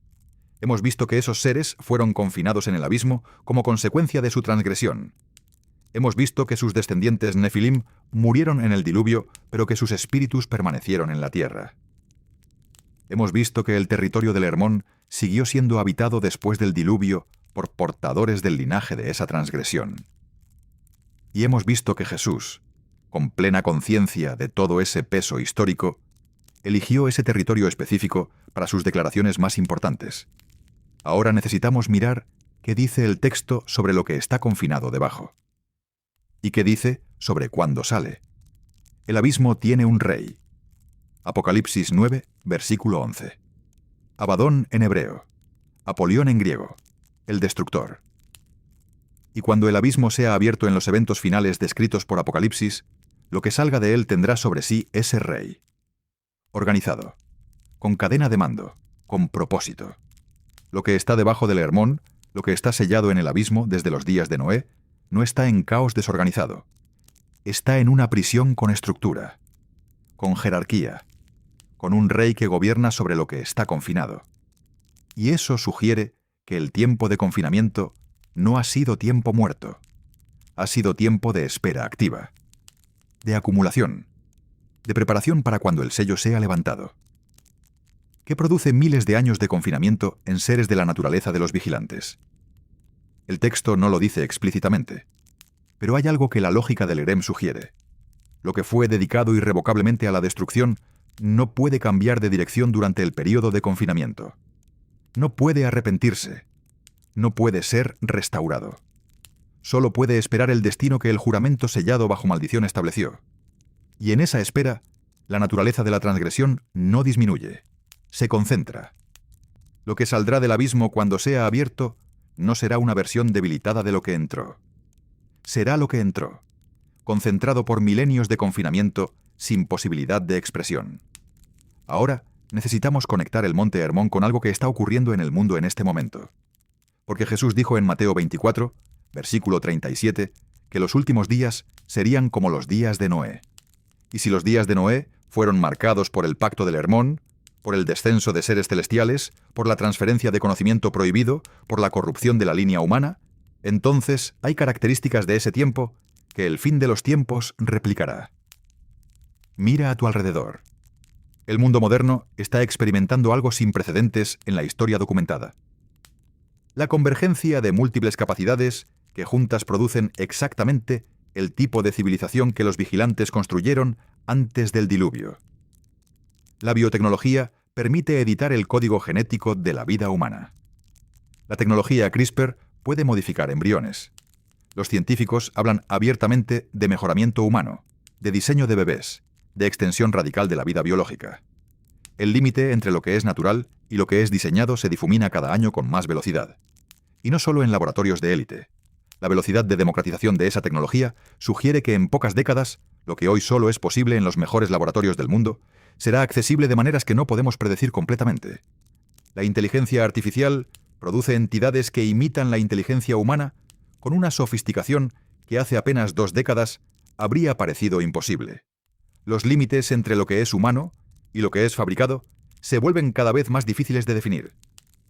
Hemos visto que esos seres fueron confinados en el abismo como consecuencia de su transgresión. Hemos visto que sus descendientes Nefilim murieron en el diluvio, pero que sus espíritus permanecieron en la tierra. Hemos visto que el territorio del Hermón siguió siendo habitado después del diluvio por portadores del linaje de esa transgresión. Y hemos visto que Jesús, con plena conciencia de todo ese peso histórico, eligió ese territorio específico para sus declaraciones más importantes. Ahora necesitamos mirar qué dice el texto sobre lo que está confinado debajo. ¿Y qué dice sobre cuándo sale? El abismo tiene un rey. Apocalipsis 9, versículo 11. Abadón en hebreo. Apolión en griego. El destructor. Y cuando el abismo sea abierto en los eventos finales descritos por Apocalipsis, lo que salga de él tendrá sobre sí ese rey. Organizado, con cadena de mando, con propósito. Lo que está debajo del Hermón, lo que está sellado en el abismo desde los días de Noé, no está en caos desorganizado. Está en una prisión con estructura, con jerarquía, con un rey que gobierna sobre lo que está confinado. Y eso sugiere que el tiempo de confinamiento no ha sido tiempo muerto, ha sido tiempo de espera activa, de acumulación, de preparación para cuando el sello sea levantado. ¿Qué produce miles de años de confinamiento en seres de la naturaleza de los vigilantes? El texto no lo dice explícitamente, pero hay algo que la lógica del Herem sugiere. Lo que fue dedicado irrevocablemente a la destrucción no puede cambiar de dirección durante el período de confinamiento. No puede arrepentirse. No puede ser restaurado. Solo puede esperar el destino que el juramento sellado bajo maldición estableció. Y en esa espera, la naturaleza de la transgresión no disminuye, se concentra. Lo que saldrá del abismo cuando sea abierto no será una versión debilitada de lo que entró. Será lo que entró, concentrado por milenios de confinamiento sin posibilidad de expresión. Ahora necesitamos conectar el monte Hermón con algo que está ocurriendo en el mundo en este momento. Porque Jesús dijo en Mateo 24, versículo 37, que los últimos días serían como los días de Noé. Y si los días de Noé fueron marcados por el pacto del Hermón, por el descenso de seres celestiales, por la transferencia de conocimiento prohibido, por la corrupción de la línea humana, entonces hay características de ese tiempo que el fin de los tiempos replicará. Mira a tu alrededor. El mundo moderno está experimentando algo sin precedentes en la historia documentada. La convergencia de múltiples capacidades que juntas producen exactamente el tipo de civilización que los vigilantes construyeron antes del diluvio. La biotecnología permite editar el código genético de la vida humana. La tecnología CRISPR puede modificar embriones. Los científicos hablan abiertamente de mejoramiento humano, de diseño de bebés, de extensión radical de la vida biológica. El límite entre lo que es natural y lo que es diseñado se difumina cada año con más velocidad. Y no solo en laboratorios de élite. La velocidad de democratización de esa tecnología sugiere que en pocas décadas, lo que hoy solo es posible en los mejores laboratorios del mundo, será accesible de maneras que no podemos predecir completamente. La inteligencia artificial produce entidades que imitan la inteligencia humana con una sofisticación que hace apenas 2 décadas habría parecido imposible. Los límites entre lo que es humano y lo que es fabricado se vuelven cada vez más difíciles de definir.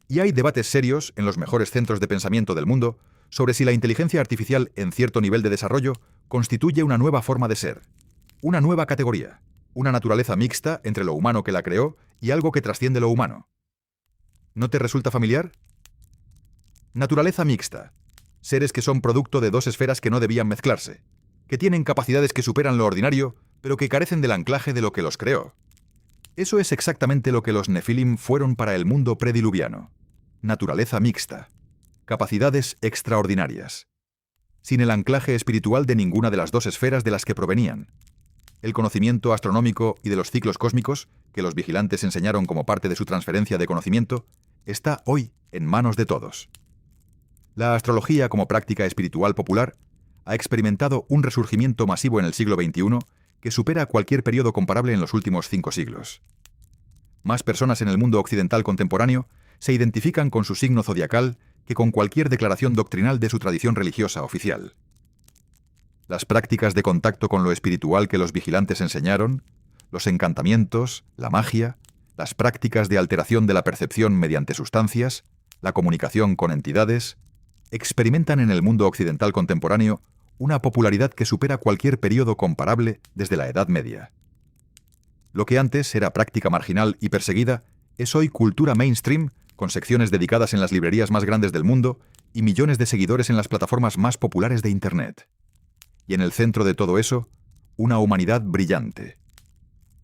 Y hay debates serios en los mejores centros de pensamiento del mundo sobre si la inteligencia artificial en cierto nivel de desarrollo constituye una nueva forma de ser, una nueva categoría, una naturaleza mixta entre lo humano que la creó y algo que trasciende lo humano. ¿No te resulta familiar? Naturaleza mixta. Seres que son producto de 2 esferas que no debían mezclarse, que tienen capacidades que superan lo ordinario, pero que carecen del anclaje de lo que los creó. Eso es exactamente lo que los Nefilim fueron para el mundo prediluviano. Naturaleza mixta. Capacidades extraordinarias. Sin el anclaje espiritual de ninguna de las 2 esferas de las que provenían. El conocimiento astronómico y de los ciclos cósmicos, que los vigilantes enseñaron como parte de su transferencia de conocimiento, está hoy en manos de todos. La astrología como práctica espiritual popular ha experimentado un resurgimiento masivo en el siglo XXI que supera cualquier periodo comparable en los últimos 5 siglos. Más personas en el mundo occidental contemporáneo se identifican con su signo zodiacal que con cualquier declaración doctrinal de su tradición religiosa oficial. Las prácticas de contacto con lo espiritual que los vigilantes enseñaron, los encantamientos, la magia, las prácticas de alteración de la percepción mediante sustancias, la comunicación con entidades, experimentan en el mundo occidental contemporáneo una popularidad que supera cualquier periodo comparable desde la Edad Media. Lo que antes era práctica marginal y perseguida es hoy cultura mainstream, con secciones dedicadas en las librerías más grandes del mundo y millones de seguidores en las plataformas más populares de Internet. Y en el centro de todo eso, una humanidad brillante,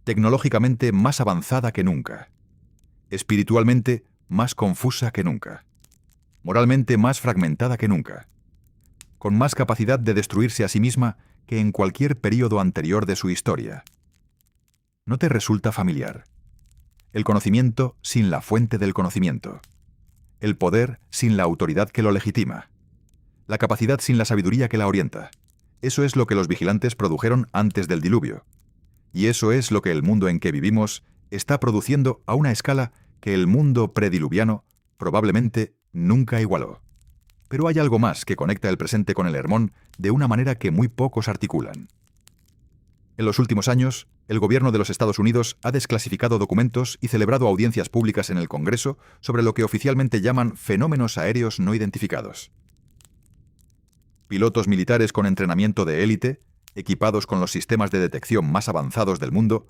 tecnológicamente más avanzada que nunca, espiritualmente más confusa que nunca, moralmente más fragmentada que nunca, con más capacidad de destruirse a sí misma que en cualquier período anterior de su historia. ¿No te resulta familiar? El conocimiento sin la fuente del conocimiento. El poder sin la autoridad que lo legitima. La capacidad sin la sabiduría que la orienta. Eso es lo que los vigilantes produjeron antes del diluvio. Y eso es lo que el mundo en que vivimos está produciendo a una escala que el mundo prediluviano probablemente nunca igualó. Pero hay algo más que conecta el presente con el Hermón de una manera que muy pocos articulan. En los últimos años, el gobierno de los Estados Unidos ha desclasificado documentos y celebrado audiencias públicas en el Congreso sobre lo que oficialmente llaman fenómenos aéreos no identificados. Pilotos militares con entrenamiento de élite, equipados con los sistemas de detección más avanzados del mundo,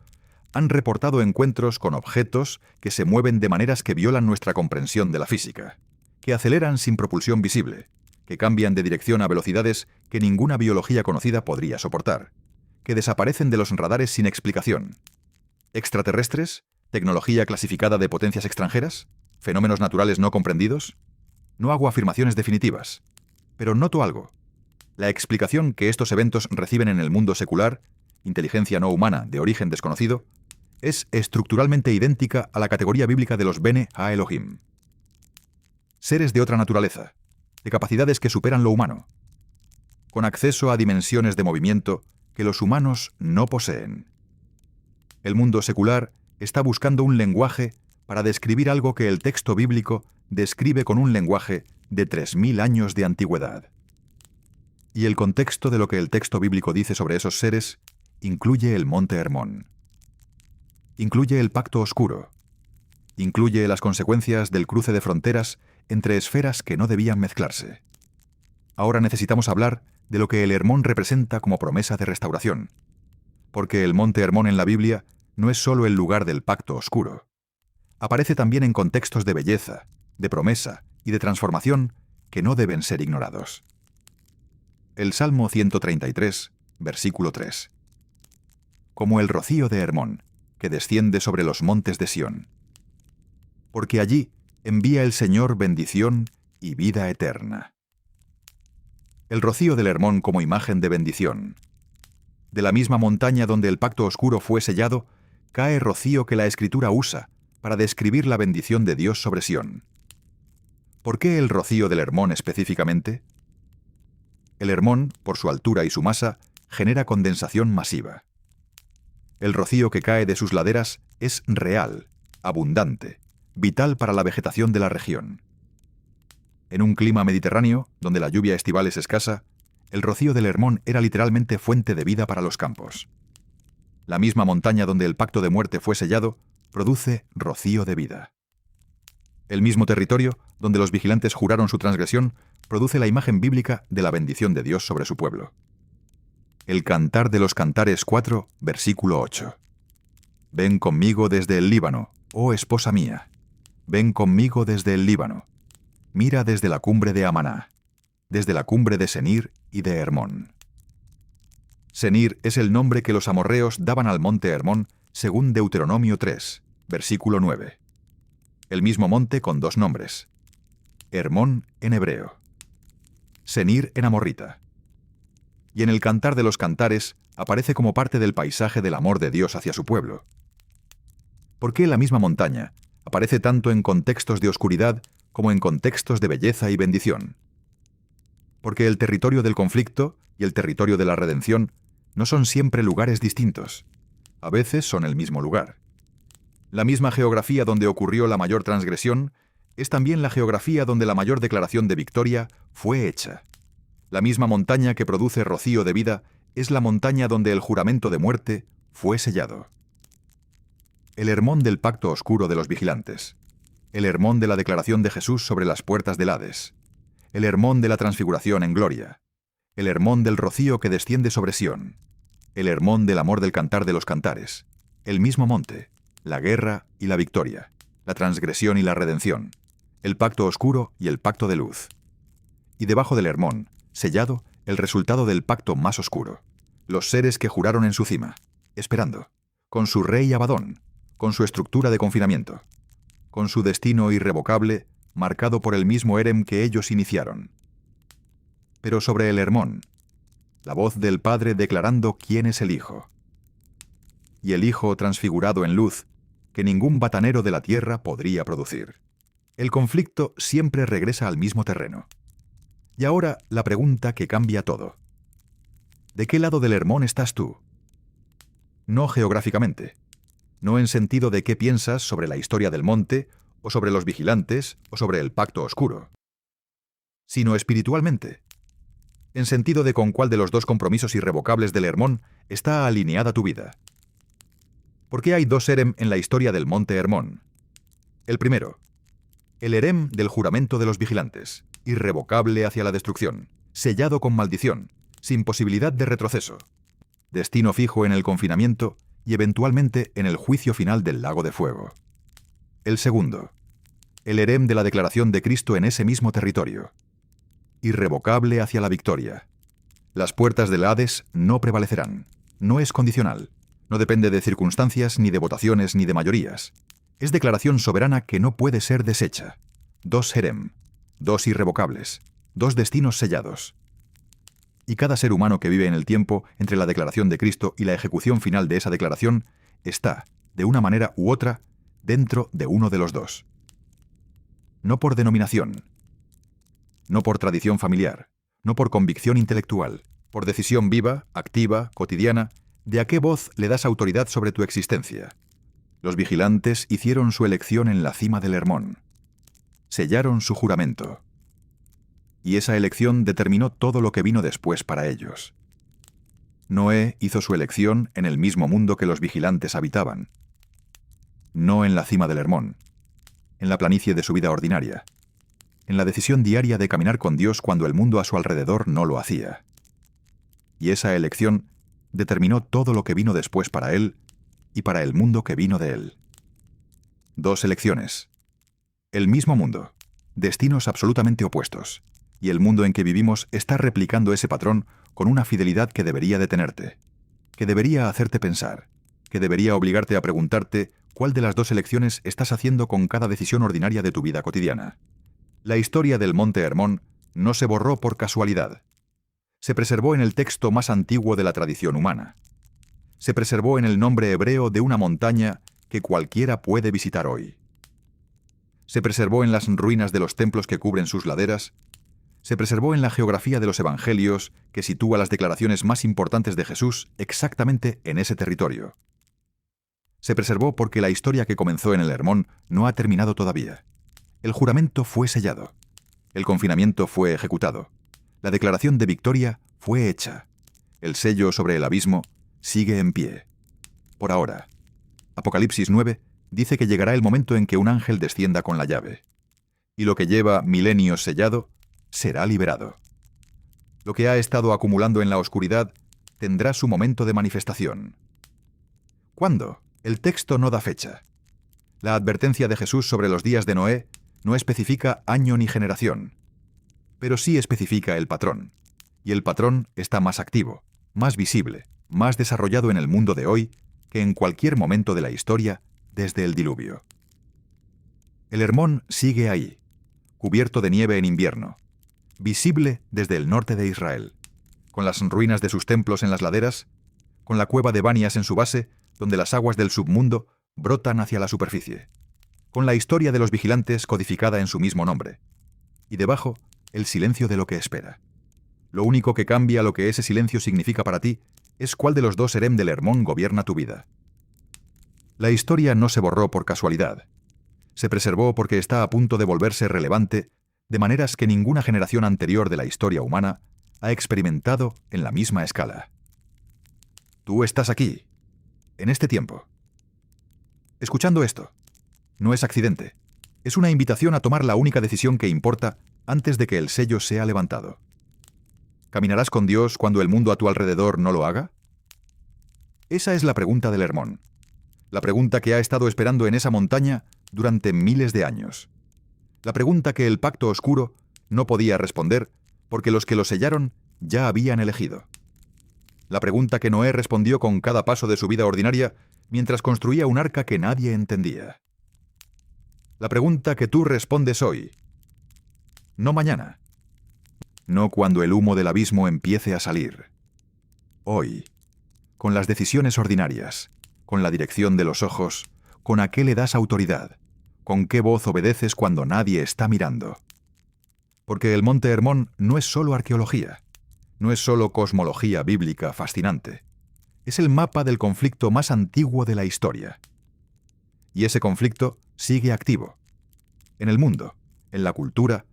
han reportado encuentros con objetos que se mueven de maneras que violan nuestra comprensión de la física, que aceleran sin propulsión visible, que cambian de dirección a velocidades que ninguna biología conocida podría soportar, que desaparecen de los radares sin explicación. ¿Extraterrestres? ¿Tecnología clasificada de potencias extranjeras? ¿Fenómenos naturales no comprendidos? No hago afirmaciones definitivas, pero noto algo. La explicación que estos eventos reciben en el mundo secular, inteligencia no humana de origen desconocido, es estructuralmente idéntica a la categoría bíblica de los Bene Ha-Elohim. Seres de otra naturaleza, de capacidades que superan lo humano, con acceso a dimensiones de movimiento que los humanos no poseen. El mundo secular está buscando un lenguaje para describir algo que el texto bíblico describe con un lenguaje de 3000 años de antigüedad. Y el contexto de lo que el texto bíblico dice sobre esos seres incluye el monte Hermón. Incluye el pacto oscuro. Incluye las consecuencias del cruce de fronteras entre esferas que no debían mezclarse. Ahora necesitamos hablar de lo que el Hermón representa como promesa de restauración, porque el monte Hermón en la Biblia no es solo el lugar del pacto oscuro. Aparece también en contextos de belleza, de promesa y de transformación que no deben ser ignorados. El Salmo 133, versículo 3. Como el rocío de Hermón, que desciende sobre los montes de Sión. Porque allí envía el Señor bendición y vida eterna. El rocío del Hermón como imagen de bendición. De la misma montaña donde el pacto oscuro fue sellado, cae rocío que la Escritura usa para describir la bendición de Dios sobre Sión. ¿Por qué el rocío del Hermón específicamente? El Hermón, por su altura y su masa, genera condensación masiva. El rocío que cae de sus laderas es real, abundante, vital para la vegetación de la región. En un clima mediterráneo, donde la lluvia estival es escasa, el rocío del Hermón era literalmente fuente de vida para los campos. La misma montaña donde el pacto de muerte fue sellado, produce rocío de vida. El mismo territorio, donde los vigilantes juraron su transgresión, produce la imagen bíblica de la bendición de Dios sobre su pueblo. El Cantar de los Cantares 4, versículo 8. Ven conmigo desde el Líbano, oh esposa mía. Ven conmigo desde el Líbano. Mira desde la cumbre de Amaná, desde la cumbre de Senir y de Hermón. Senir es el nombre que los amorreos daban al monte Hermón según Deuteronomio 3, versículo 9. El mismo monte con 2 nombres. Hermón en hebreo. Senir en amorrita. Y en el Cantar de los Cantares aparece como parte del paisaje del amor de Dios hacia su pueblo. ¿Por qué la misma montaña aparece tanto en contextos de oscuridad como en contextos de belleza y bendición? Porque el territorio del conflicto y el territorio de la redención no son siempre lugares distintos. A veces son el mismo lugar. La misma geografía donde ocurrió la mayor transgresión es también la geografía donde la mayor declaración de victoria fue hecha. La misma montaña que produce rocío de vida es la montaña donde el juramento de muerte fue sellado. El Hermón del pacto oscuro de los vigilantes. El Hermón de la declaración de Jesús sobre las puertas del Hades. El Hermón de la transfiguración en gloria. El Hermón del rocío que desciende sobre Sión. El Hermón del amor del cantar de los cantares. El mismo monte. La guerra y la victoria. La transgresión y la redención. El pacto oscuro y el pacto de luz. Y debajo del Hermón, sellado, el resultado del pacto más oscuro. Los seres que juraron en su cima, esperando, con su rey Abadón, con su estructura de confinamiento, con su destino irrevocable, marcado por el mismo Erem que ellos iniciaron. Pero sobre el Hermón, la voz del Padre declarando quién es el Hijo. Y el Hijo transfigurado en luz, que ningún batanero de la tierra podría producir. El conflicto siempre regresa al mismo terreno. Y ahora la pregunta que cambia todo. ¿De qué lado del Hermón estás tú? No geográficamente, no en sentido de qué piensas sobre la historia del monte, o sobre los vigilantes, o sobre el pacto oscuro, sino espiritualmente, en sentido de con cuál de los dos compromisos irrevocables del Hermón está alineada tu vida. ¿Por qué hay dos Erem en la historia del monte Hermón? El primero, el Erem del juramento de los vigilantes, irrevocable hacia la destrucción, sellado con maldición, sin posibilidad de retroceso, destino fijo en el confinamiento y eventualmente en el juicio final del lago de fuego. El segundo, el Erem de la declaración de Cristo en ese mismo territorio, irrevocable hacia la victoria. Las puertas del Hades no prevalecerán, no es condicional, no depende de circunstancias, ni de votaciones, ni de mayorías. Es declaración soberana que no puede ser deshecha. Dos Erem, dos irrevocables, dos destinos sellados. Y cada ser humano que vive en el tiempo entre la declaración de Cristo y la ejecución final de esa declaración está, de una manera u otra, dentro de uno de los dos. No por denominación, no por tradición familiar, no por convicción intelectual, por decisión viva, activa, cotidiana, de a qué voz le das autoridad sobre tu existencia. Los vigilantes hicieron su elección en la cima del Hermón. Sellaron su juramento. Y esa elección determinó todo lo que vino después para ellos. Noé hizo su elección en el mismo mundo que los vigilantes habitaban. No en la cima del Hermón, en la planicie de su vida ordinaria, en la decisión diaria de caminar con Dios cuando el mundo a su alrededor no lo hacía. Y esa elección determinó todo lo que vino después para él y para el mundo que vino de él. Dos elecciones. El mismo mundo, destinos absolutamente opuestos, y el mundo en que vivimos está replicando ese patrón con una fidelidad que debería detenerte, que debería hacerte pensar, que debería obligarte a preguntarte cuál de las dos elecciones estás haciendo con cada decisión ordinaria de tu vida cotidiana. La historia del monte Hermón no se borró por casualidad. Se preservó en el texto más antiguo de la tradición humana. Se preservó en el nombre hebreo de una montaña que cualquiera puede visitar hoy. Se preservó en las ruinas de los templos que cubren sus laderas. Se preservó en la geografía de los evangelios que sitúa las declaraciones más importantes de Jesús exactamente en ese territorio. Se preservó porque la historia que comenzó en el Hermón no ha terminado todavía. El juramento fue sellado. El confinamiento fue ejecutado. La declaración de victoria fue hecha. El sello sobre el abismo sigue en pie. Por ahora. Apocalipsis 9 dice que llegará el momento en que un ángel descienda con la llave. Y lo que lleva milenios sellado será liberado. Lo que ha estado acumulando en la oscuridad tendrá su momento de manifestación. ¿Cuándo? El texto no da fecha. La advertencia de Jesús sobre los días de Noé no especifica año ni generación, pero sí especifica el patrón. Y el patrón está más activo, más visible, más desarrollado en el mundo de hoy que en cualquier momento de la historia desde el diluvio. El Hermón sigue ahí, cubierto de nieve en invierno, visible desde el norte de Israel, con las ruinas de sus templos en las laderas, con la cueva de Banias en su base, donde las aguas del submundo brotan hacia la superficie, con la historia de los vigilantes codificada en su mismo nombre, y debajo el silencio de lo que espera. Lo único que cambia lo que ese silencio significa para ti es cuál de los dos Erem del Hermón gobierna tu vida. La historia no se borró por casualidad. Se preservó porque está a punto de volverse relevante de maneras que ninguna generación anterior de la historia humana ha experimentado en la misma escala. Tú estás aquí, en este tiempo. Escuchando esto. No es accidente. Es una invitación a tomar la única decisión que importa antes de que el sello sea levantado. ¿Caminarás con Dios cuando el mundo a tu alrededor no lo haga? Esa es la pregunta del Hermón. La pregunta que ha estado esperando en esa montaña durante miles de años. La pregunta que el Pacto Oscuro no podía responder porque los que lo sellaron ya habían elegido. La pregunta que Noé respondió con cada paso de su vida ordinaria mientras construía un arca que nadie entendía. La pregunta que tú respondes hoy. No mañana. No cuando el humo del abismo empiece a salir. Hoy. Con las decisiones ordinarias, con la dirección de los ojos, con a qué le das autoridad, con qué voz obedeces cuando nadie está mirando. Porque el Monte Hermón no es solo arqueología, no es solo cosmología bíblica fascinante. Es el mapa del conflicto más antiguo de la historia. Y ese conflicto sigue activo. En el mundo, en la cultura,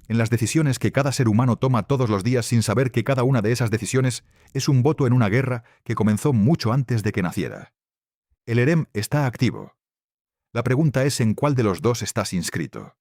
en las decisiones que cada ser humano toma todos los días sin saber que cada una de esas decisiones es un voto en una guerra que comenzó mucho antes de que naciera. El Erem está activo. La pregunta es en cuál de los dos estás inscrito.